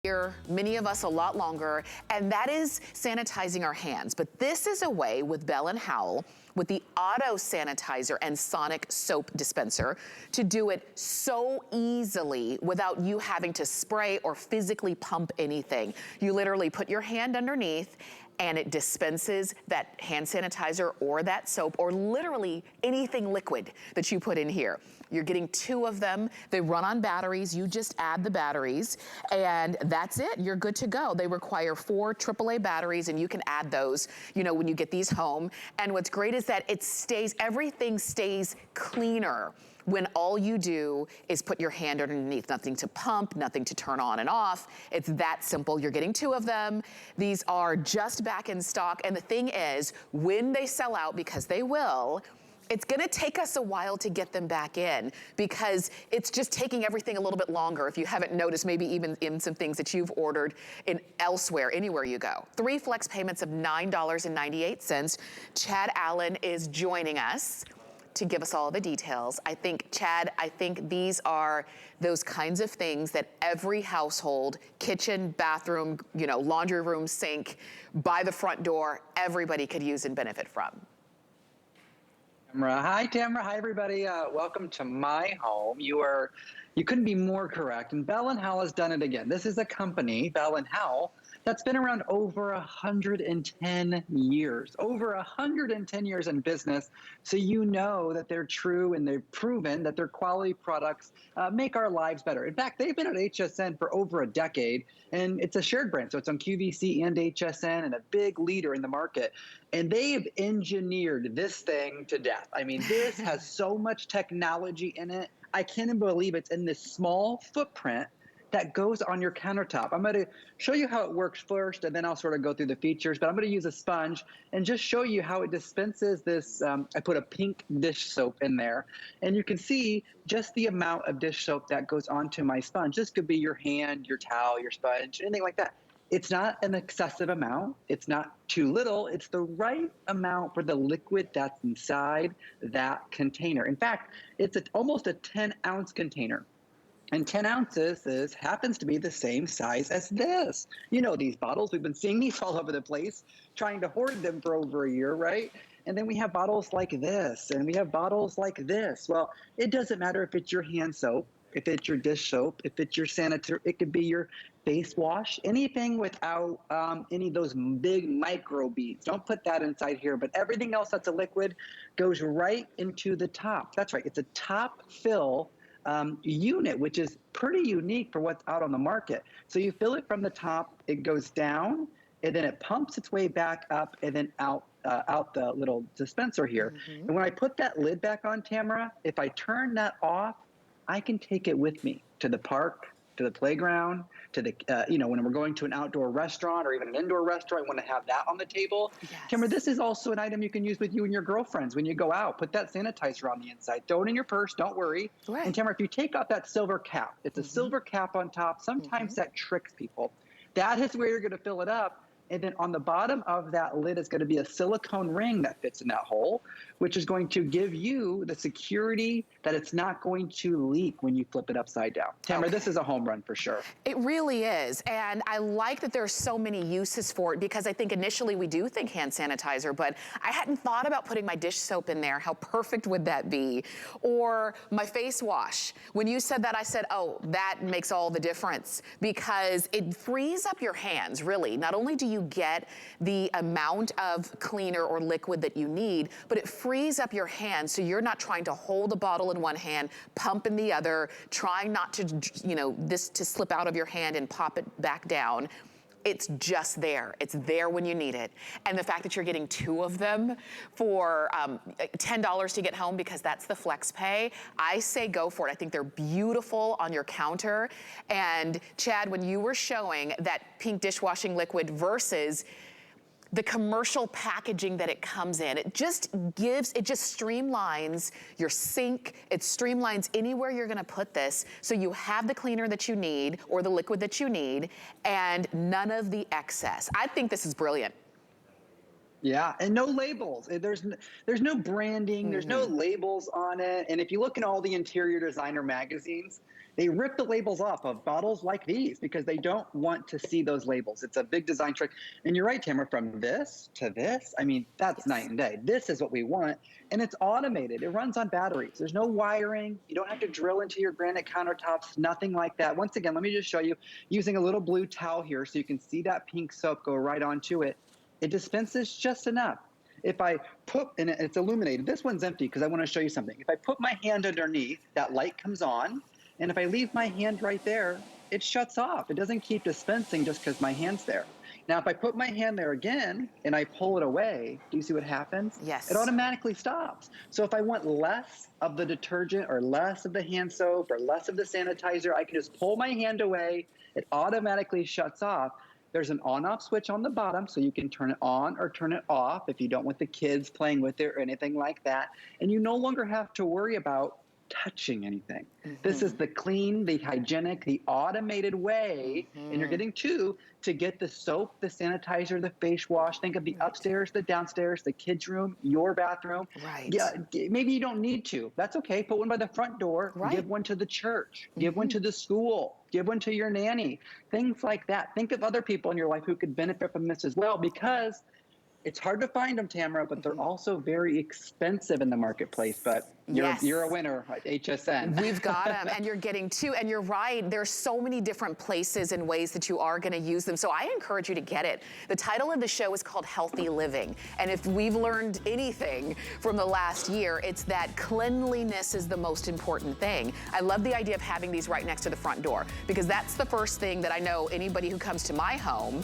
Here, many of us a lot longer, and that is sanitizing our hands. But this is a way with Bell and Howell, with the auto sanitizer and sonic soap dispenser, to do it so easily without you having to spray or physically pump anything. You literally put your hand underneath and it dispenses that hand sanitizer or that soap or literally anything liquid that you put in here. You're getting 2 of them. They run on batteries. You just add the batteries and that's it. You're good to go. They require 4 AAA batteries and you can add those, you know, when you get these home. And what's great is that everything stays cleaner when all you do is put your hand underneath. Nothing to pump, nothing to turn on and off. It's that simple. You're getting 2 of them. These are just back in stock. And the thing is, when they sell out, because they will, it's gonna take us a while to get them back in because it's just taking everything a little bit longer. If you haven't noticed, maybe even in some things that you've ordered in elsewhere, anywhere you go. 3 flex payments of $9.98. Chad Allen is joining us to give us all the details. I think, Chad, these are those kinds of things that every household, kitchen, bathroom, you know, laundry room, sink, by the front door, everybody could use and benefit from. Hi, Tamara. Hi, everybody. Welcome to my home. You couldn't be more correct. And Bell and Howell has done it again. This is a company, Bell and Howell, that's been around over 110 years, over 110 years in business. So you know that they're true and they've proven that their quality products make our lives better. In fact, they've been at HSN for over a decade, and it's a shared brand. So it's on QVC and HSN and a big leader in the market. And they've engineered this thing to death. I mean, this has so much technology in it. I can't even believe it's in this small footprint that goes on your countertop. I'm gonna show you how it works first, and then I'll sort of go through the features, but I'm gonna use a sponge and just show you how it dispenses this. I put a pink dish soap in there, and you can see just the amount of dish soap that goes onto my sponge. This could be your hand, your towel, your sponge, anything like that. It's not an excessive amount. It's not too little. It's the right amount for the liquid that's inside that container. In fact, it's almost a 10-ounce container. And 10 ounces happens to be the same size as this. You know these bottles, we've been seeing these all over the place, trying to hoard them for over a year, right? And then we have bottles like this, and we have bottles like this. Well, it doesn't matter if it's your hand soap, if it's your dish soap, if it's your sanitizer, it could be your face wash, anything without any of those big micro beads. Don't put that inside here, but everything else that's a liquid goes right into the top. That's right, it's a top fill unit, which is pretty unique for what's out on the market. So you fill it from the top, it goes down, and then it pumps its way back up and then out the little dispenser here. And when I put that lid back on, Tamara, if I turn that off, I can take it with me to the park, to the playground, to the, when we're going to an outdoor restaurant or even an indoor restaurant, I want to have that on the table. Yes. Tamara, this is also an item you can use with you and your girlfriends when you go out. Put that sanitizer on the inside. Throw it in your purse. Don't worry. Right. And Tamara, if you take out that silver cap, it's a silver cap on top. Sometimes that tricks people. That is where you're going to fill it up. And then on the bottom of that lid is going to be a silicone ring that fits in that hole, which is going to give you the security that it's not going to leak when you flip it upside down. Tamara, this is a home run for sure. It really is. And I like that there's so many uses for it because I think initially we do think hand sanitizer, but I hadn't thought about putting my dish soap in there. How perfect would that be? Or my face wash. When you said that, I said, oh, that makes all the difference because it frees up your hands, really. Not only do you get the amount of cleaner or liquid that you need, but it frees up your hands so you're not trying to hold a bottle in one hand, pump in the other, trying not to, this to slip out of your hand and pop it back down. It's just there. It's there when you need it. And the fact that you're getting 2 of them for $10 to get home because that's the flex pay, I say go for it. I think they're beautiful on your counter. And Chad, when you were showing that pink dishwashing liquid versus the commercial packaging that it comes in, it just streamlines your sink, it streamlines anywhere you're gonna put this, so you have the cleaner that you need, or the liquid that you need, and none of the excess. I think this is brilliant. Yeah, and no labels. There's no branding, there's no labels on it, and if you look in all the interior designer magazines, they rip the labels off of bottles like these because they don't want to see those labels. It's a big design trick. And you're right, Tamara, from this to this, I mean, that's night and day. This is what we want. And it's automated. It runs on batteries. There's no wiring. You don't have to drill into your granite countertops, nothing like that. Once again, let me just show you using a little blue towel here so you can see that pink soap go right onto it. It dispenses just enough. If I put, and it's illuminated, this one's empty because I want to show you something. If I put my hand underneath, that light comes on. And if I leave my hand right there, it shuts off. It doesn't keep dispensing just because my hand's there. Now, if I put my hand there again and I pull it away, do you see what happens? Yes. It automatically stops. So if I want less of the detergent or less of the hand soap or less of the sanitizer, I can just pull my hand away. It automatically shuts off. There's an on-off switch on the bottom, so you can turn it on or turn it off if you don't want the kids playing with it or anything like that. And you no longer have to worry about touching anything. This is the clean, the hygienic, the automated way, and you're getting two, to get the soap, the sanitizer, the face wash. Think of the upstairs, the downstairs, the kids' room, your bathroom. Right. Yeah, maybe you don't need to. That's okay. Put one by the front door. Right. Give one to the church. Give one to the school. Give one to your nanny. Things like that. Think of other people in your life who could benefit from this as well, because it's hard to find them, Tamara, but they're also very expensive in the marketplace. But you're a winner at HSN. We've got them, and you're getting two. And you're right, there's so many different places and ways that you are going to use them. So I encourage you to get it. The title of the show is called Healthy Living. And if we've learned anything from the last year, it's that cleanliness is the most important thing. I love the idea of having these right next to the front door, because that's the first thing that I know anybody who comes to my home,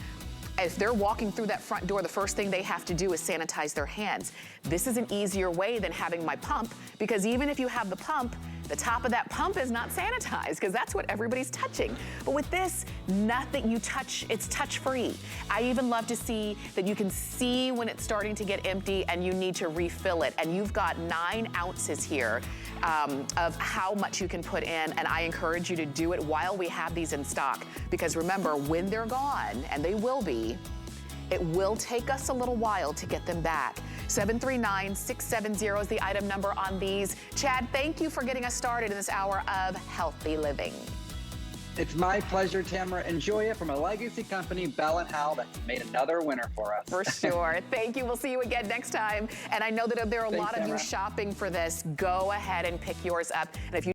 if they're walking through that front door, the first thing they have to do is sanitize their hands. This is an easier way than having my pump, because even if you have the pump, the top of that pump is not sanitized, because that's what everybody's touching. But with this, nothing you touch, it's touch-free. I even love to see that you can see when it's starting to get empty and you need to refill it. And you've got 9 ounces here of how much you can put in, and I encourage you to do it while we have these in stock, because remember, when they're gone, and they will be, it will take us a little while to get them back. 739-670 is the item number on these. Chad, thank you for getting us started in this hour of Healthy Living. It's my pleasure, Tamara. Enjoy it from a legacy company, Bell & Howell, that made another winner for us. For sure. Thank you. We'll see you again next time. And I know that there are a lot of you Tamara. shopping for this. Go ahead and pick yours up. And if you